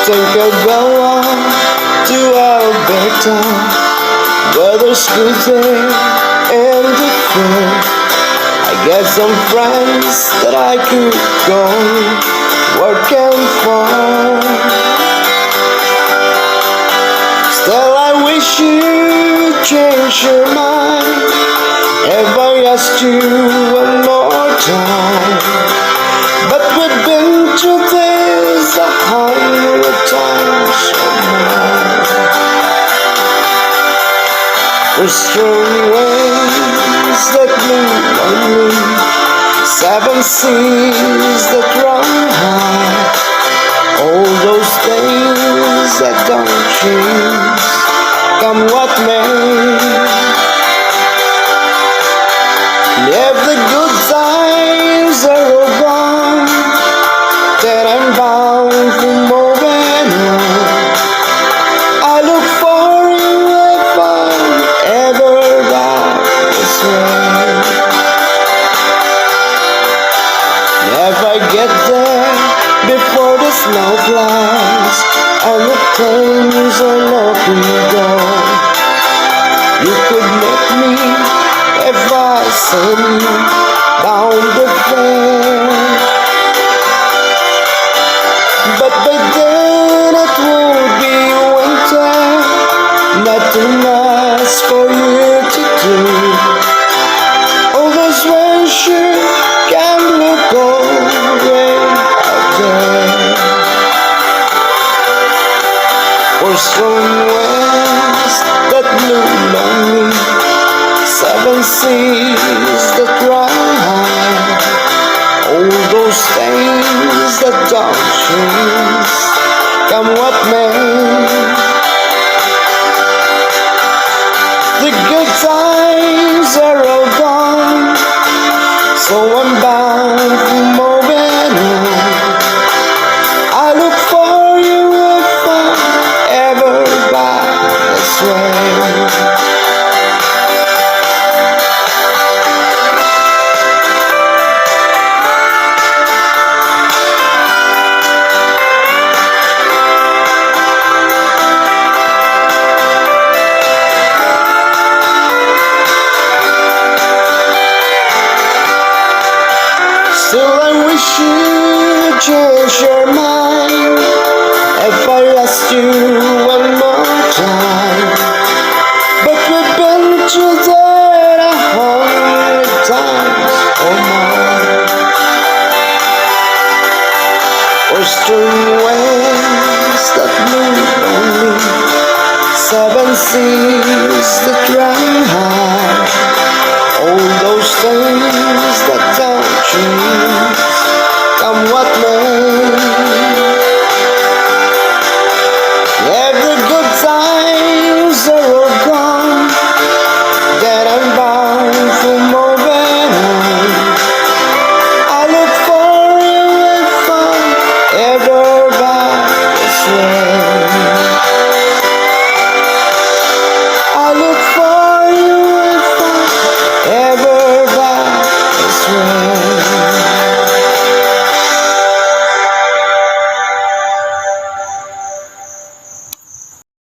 think I'll go on to Alberta, where there's good there and different. I got some friends that I could go working for. Still I wish you'd change your mind if I asked you one more time. But we've been through this 100 times or more. There's strong winds that move on me, 7 seas that run high, all those things that don't change, come what may. And if the good times are all gone, then I'm bound for moving on. I look for you if I'm ever back this way. And if I get there before the snow flies and the things are looking dull, you could make me if I send you down the fair. But by then it would be winter, not too much for you to do. All those winter can look away out there. For strong winds that blew lonely, 7 seas that run high, all those things that don't change, come what may. The good times are all gone, so I'm bound for moving on. I look for you if I'm ever back this way. Still I wish you'd change your mind if I asked you one more time. But we've been through that 100 times or more. For strong winds that move only, 7 seas that run high, all those things that don't change,